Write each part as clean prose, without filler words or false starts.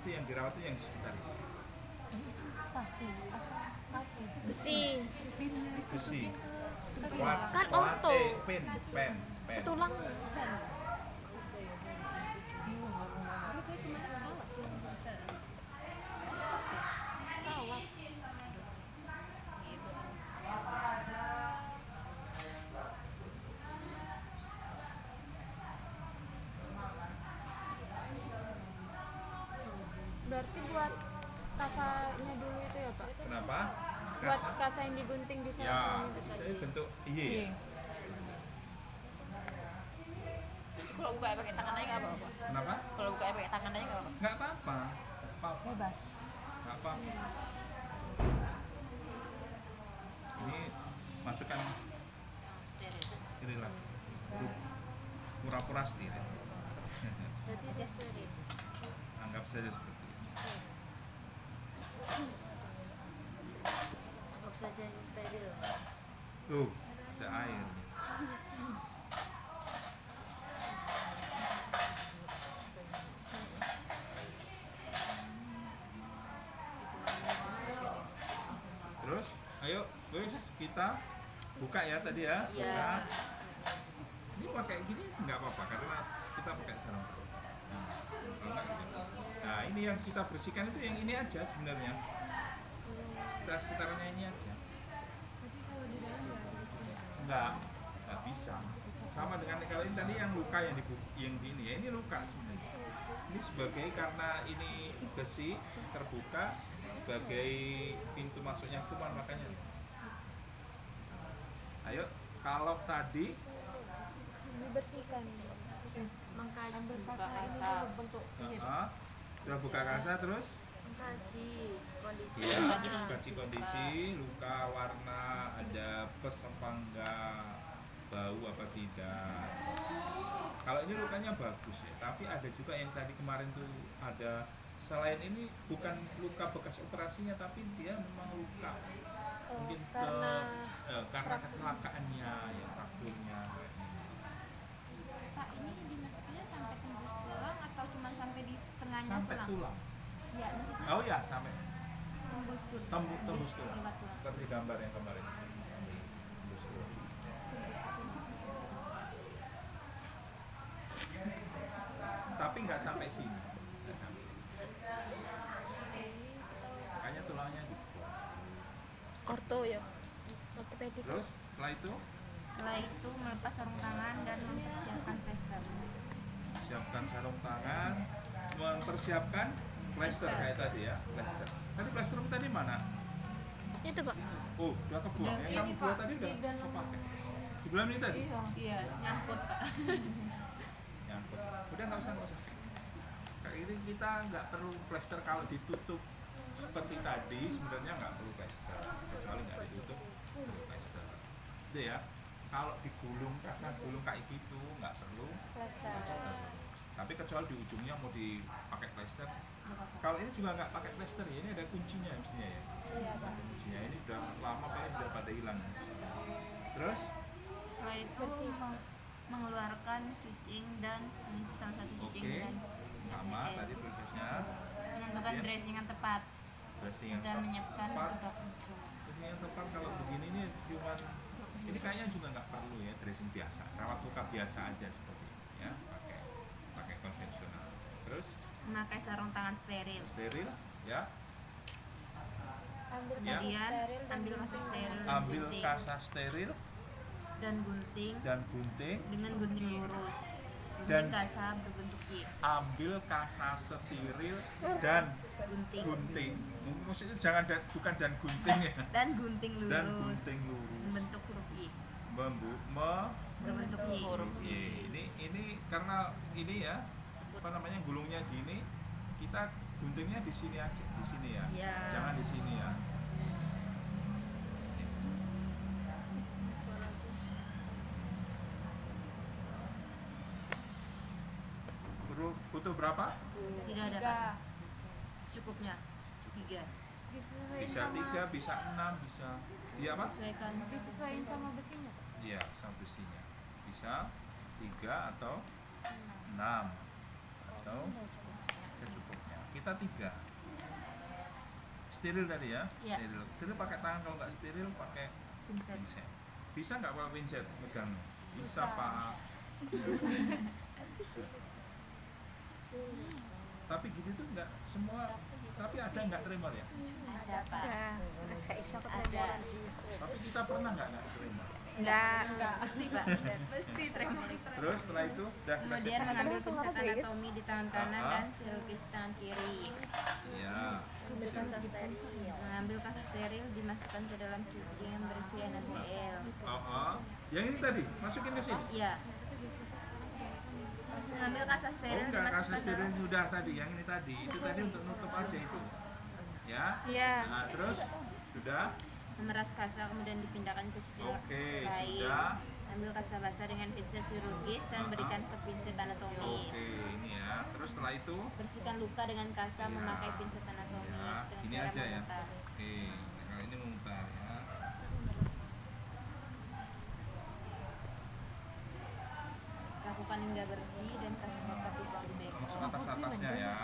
itu yang dirawat itu yang di sekitar itu. Besi. Besi. Kan orto. Pen. Tulang. Berarti buat kasanya dulu itu ya Pak? Kenapa? Buat Kasa? kasa yang digunting di Ya, sana. itu bentuk Y. Iya. Kalau buka pakai tangan aja nggak apa-apa. Kenapa? Kalau buka pakai tangan aja nggak apa-apa. Nggak apa-apa. Bebas. Nggak apa-apa. Ini masukkan steril lah. Pura-pura steril. Jadi dia steril. Anggap saja seperti itu. Anggap saja ini steril. Tuh, ada air. Terus, ayo, guys, kita buka ya tadi ya. Iya. Buka. Ini pakai gini nggak apa-apa karena kita pakai sarung tangan. Nah, kalau nggak gitu. Nah, ini yang kita bersihkan itu yang ini aja sebenarnya. Sekitar-sekitarannya ini aja. Nggak bisa. Sama dengan kalau ini tadi yang luka yang ini ya, ini luka sebenarnya. Ini sebagai karena ini besi terbuka sebagai pintu masuknya kuman makanya. Ayo, kalau tadi Dibersihkan. Mengkaji Ambil buka kasa ini kasa. dulu bentuk sudah buka kasa terus Mengkaji kondisi. ya, Mengkaji kasih kondisi luka, warna, ada pes apa enggak, bau apa tidak. Kalau ini lukanya bagus ya, tapi ada juga yang tadi kemarin tuh ada selain ini bukan luka bekas operasinya tapi dia memang luka mungkin karena kecelakaannya ya, frakturnya. Pak, ini dimasukinnya sampai tembus tulang atau cuma sampai di tengahnya Sampai tulang? tulang. Ya, maksudnya Oh ya, sampai tembus tulang. tembus tulang. lewat tulang. Seperti gambar yang kemarin. Tembus tulang. Tapi nggak sampai sini. Nggak sampai sini. Makanya tulangnya dibuang. Orto ya. Ortopedik. Terus setelah itu Setelah itu melepas sarung tangan dan mempersiapkan plester. siapkan sarung tangan, mempersiapkan plester kayak tadi ya, plester. Tadi plester tadi mana? Itu Pak. Oh, udah kebuang. Yang kamu buat tadi udah kepake. Di bulan ini tadi? Iya, nyangkut Pak. Nyangkut. Udah nggak usah. Kayak ini kita nggak perlu plester kalau ditutup seperti tadi sebenarnya nggak perlu plester kecuali nggak ditutup perlu plester. Udah ya. Kalau digulung, kasa gulung kayak gitu nggak perlu plester. Tapi kecuali di ujungnya mau dipakai plester. Kalau ini juga nggak pakai plester ya, ini ada kuncinya mestinya ya. Iya Pak. Ada kuncinya ini udah lama kayaknya udah pada hilang. Terus Setelah itu mengeluarkan cucing dan mengisi salah satu cucing oke, dan sama tadi prosesnya. menentukan Kemudian dressing yang tepat dressing yang dan menyiapkan tepat. petugas instrumen. Dressing yang tepat kalau begini ini cuma ini kayaknya juga nggak perlu ya dressing biasa, rawat luka biasa aja seperti ini ya, pakai konvensional. Terus Memakai sarung tangan steril. steril ya, Ambil Ya. Kemudian steril dan ambil kasa steril dan ambil gunting kasa steril dan gunting dan gunting, dengan gunting lurus. Dan- Gunting kasa berbentuk Y. ambil kasa steril dan Gunting gunting. Maksudnya jangan bukan dan gunting ya, dan gunting lurus. dan gunting lurus. Membentuk huruf Y. Berbentuk Y. Ini karena ini ya apa namanya gulungnya gini, kita guntingnya di sini aja, di sini ya, Ya. jangan di sini ya. Butuh berapa? Tidak ada Pak. Secukupnya. 3. disesuaikan Bisa sama 3, bisa 6, bisa iya apa? Sesuaikan. disesuaikan sama besinya. Iya, sama besinya. Bisa 3 atau 6 atau secukupnya. kita 3. Steril tadi ya? Iya. Steril pakai tangan, kalau nggak steril pakai Pincet. pincet. Bisa nggak pakai pincet pegang? Bisa Pak. Tapi gitu tuh nggak semua, tapi ada nggak tremor ya? Ada Pak. Masa iso Ada. ketremoran. Tapi kita pernah nggak tremor? Enggak. Pasti Pak. Pasti tremor. Terus setelah itu udah Kemudian mengambil pincet anatomi di tangan kanan Ah. dan chirurgis tangan kiri. ya. Mengambil kasa steril dimasukkan ke dalam cuci yang berisi NaCl. Yang ini tadi masukin ke sini. Iya. Mengambil kasa Oh steril enggak, kasus dimasukkan steril dalam sudah tadi, yang ini tadi. Itu tadi untuk nutup aja itu. Ya. Iya. Nah, terus sudah. memeras kasa kemudian dipindahkan ke cuci Oke, lain. sudah. Ambil kasa basah dengan pincet chirurgis dan berikan ke pincet anatomis. Oke, ini ya. Terus setelah itu Bersihkan luka dengan kasa Iya. memakai pincet anatomis ya, dengan ini cara aja ya. memutar. Oke, nah, kalau ini memutar ya. Lakukan hingga bersih dan kasih tetap dibuang di beko. Masuk atas-atasnya ya.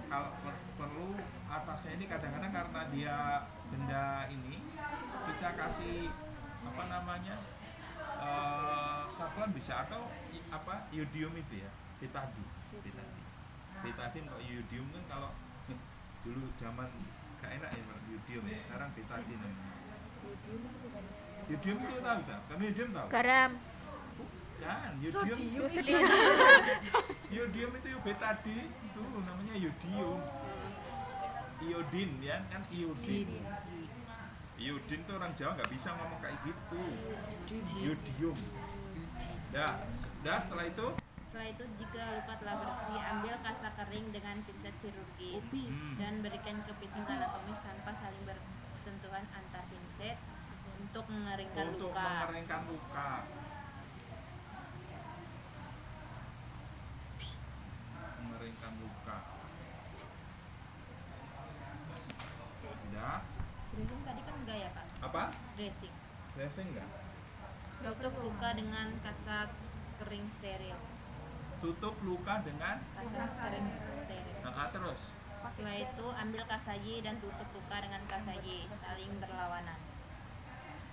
Kalau perlu atasnya ini kadang-kadang karena dia benda ini kita kasih apa namanya saffron bisa atau apa iodium itu ya betadine. Betadine kok iodium kan kalau dulu zaman gak enak ya Pak, iodium ya, sekarang betadine namanya. Iodium itu tahu tak? Kamu iodium tahu? Garam. Kan, iodium. Sedih. Iodium itu betadine itu namanya iodium. Iodin ya kan iodin. Iodin tuh orang Jawa nggak bisa ngomong kayak gitu. Iodium. Dah setelah itu Setelah itu jika luka telah bersih, ambil kasa kering dengan pincet chirurgis dan berikan ke pincet anatomis tanpa saling bersentuhan antar pincet untuk mengeringkan untuk luka. mengeringkan luka. Mengeringkan luka. Udah. Dressing tadi kan enggak ya Pak? Apa? Dressing. Dressing enggak? Tutup luka dengan kasa kering steril. Tutup luka dengan Kasa kering steril. terus. Setelah itu ambil kasa Y dan tutup luka dengan kasa Y, saling berlawanan.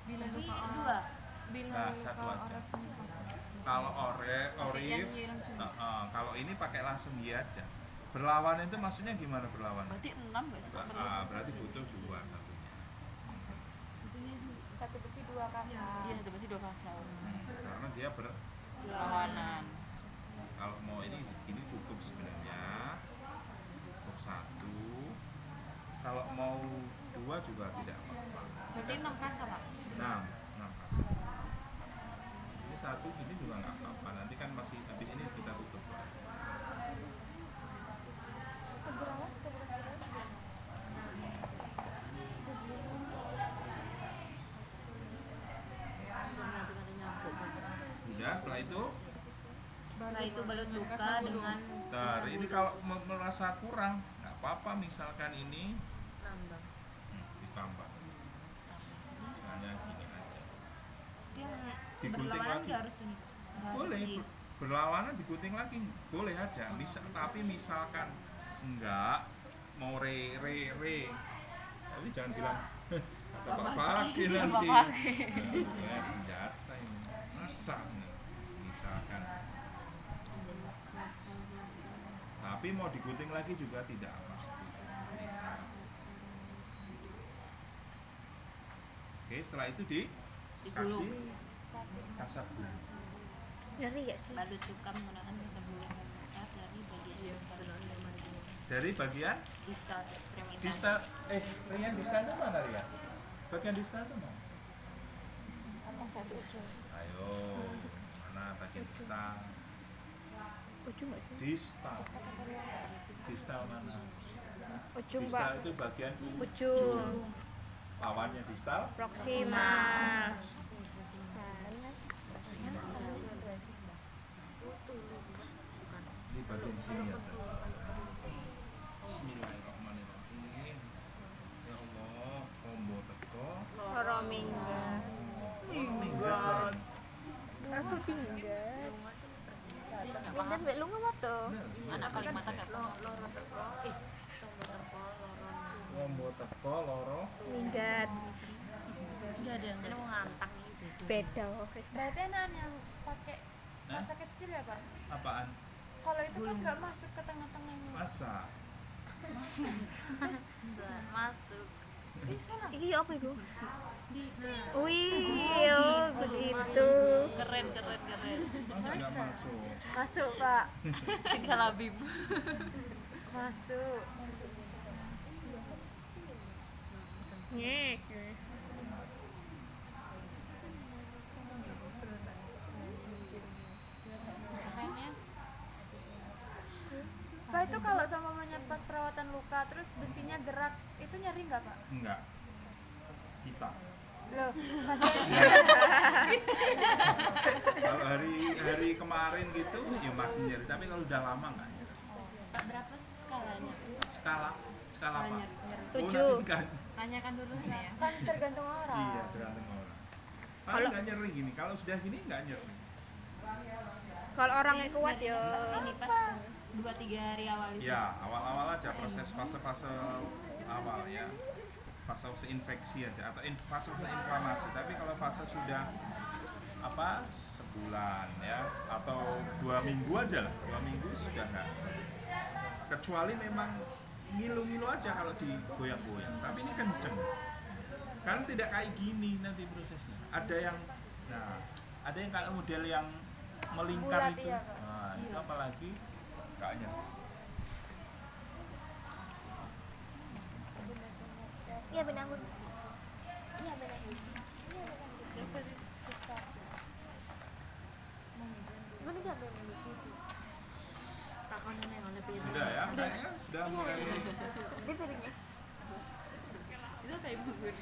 Bila Tapi luka dua. Bila Nah, luka satu aja. oref Kalau yang Orif, Y langsung. kalau ini pakai langsung Y aja. Berlawanan itu maksudnya gimana berlawanan? Berarti 6 nggak sih Pak? Berarti butuh 2 satunya. Satu besi dua kasa. Iya, satu besi dua kasa. Karena dia Perlawanan. kalau mau ini cukup sebenarnya. Cukup 1. Kalau mau 2 juga tidak apa-apa. Berarti 6 kasa Pak. 6 kasa. Ini 1 ini juga nggak apa-apa. Nanti kan masih habis ini kita tutup. Udah setelah itu Setelah itu balut luka dengan Bentar, ini kalau merasa kurang nggak apa-apa, misalkan ini ditambah misalnya gini aja, yang digunting berlawanan lagi. nggak harus ini. Nggak Boleh harus berlawanan digunting lagi, boleh aja. Tapi misalkan enggak mau re tapi jangan bilang apa pakai nanti ya, senjata ini masa nih misalkan, tapi mau digunting lagi juga tidak apa bisa. Oke, setelah itu digulung. dikasih kasar dulu. Ngeri gak sih? Balut luka menggunakan kasa gulung dan mutar dari bagian Dari bagian distal ekstremitas. distal, Rian distal itu mana Rian? Bagian distal itu mana? Atas satu ujung. Ayo, mana bagian distal? Ujung gak sih? Distal mana? Ujung Distal Pak. itu bagian Ujung. lawannya distal. Proksimal. Ini bagian sini ya. Bismillahirrahmanirrahim. Ya Allah, combo teko. Romingga. Minggat. Aku tinggal. sih nggak Dan paham. mbak lu ngapa tuh? Anak Kalimantan nggak paham. Loro teko tombol teko loron Lombo teko loro. Minggat. enggak ada yang Ini mau ngantang gitu. Beda. Berarti anak yang pakai masa kecil ya pak? Apaan? Kalau itu kan nggak masuk ke tengah-tengahnya. Masa? Masuk. Iki apa iku? di Wih, oh, begitu. Keren. Masa nggak masuk? Masuk pak, Siksa labib. masuk. Nyek. Keren ya. Pak itu kalau sama pas perawatan luka terus besinya gerak itu nyeri nggak pak? Enggak. Kita. Loh, pas Kalau hari kemarin gitu ya masih nyeri, tapi kalau udah lama nggak nyeri. berapa skalanya Skala apa? banyak nyeri. Oh, 7. nanti kan. Tanyakan dulu nih ya. kan tergantung orang. Iya, tergantung orang. Kalau Kalau- nggak nyeri gini, kalau sudah gini nggak nyeri. Kalau orangnya kuat ya. pas ini pas 2-3 hari awal itu Ya, awal-awal aja proses fase-fase awal ya. Fase infeksi aja atau fase inflamasi. Tapi kalau fase sudah sebulan ya atau 2 minggu aja lah, 2 minggu sudah nggak. Kecuali memang ngilu-ngilu aja kalau digoyang-goyang. Tapi ini kenceng. Kan tidak kayak gini nanti prosesnya. Ada yang kayak model yang melingkar Bulat, itu. iya, Kak. Nah, itu apalagi kayaknya. Iya benar. Iya benar. Mana enggak benar. takonan yang lebih Sudah ya, kayaknya sudah mulai. Dia piringnya. itu kayak ibu gue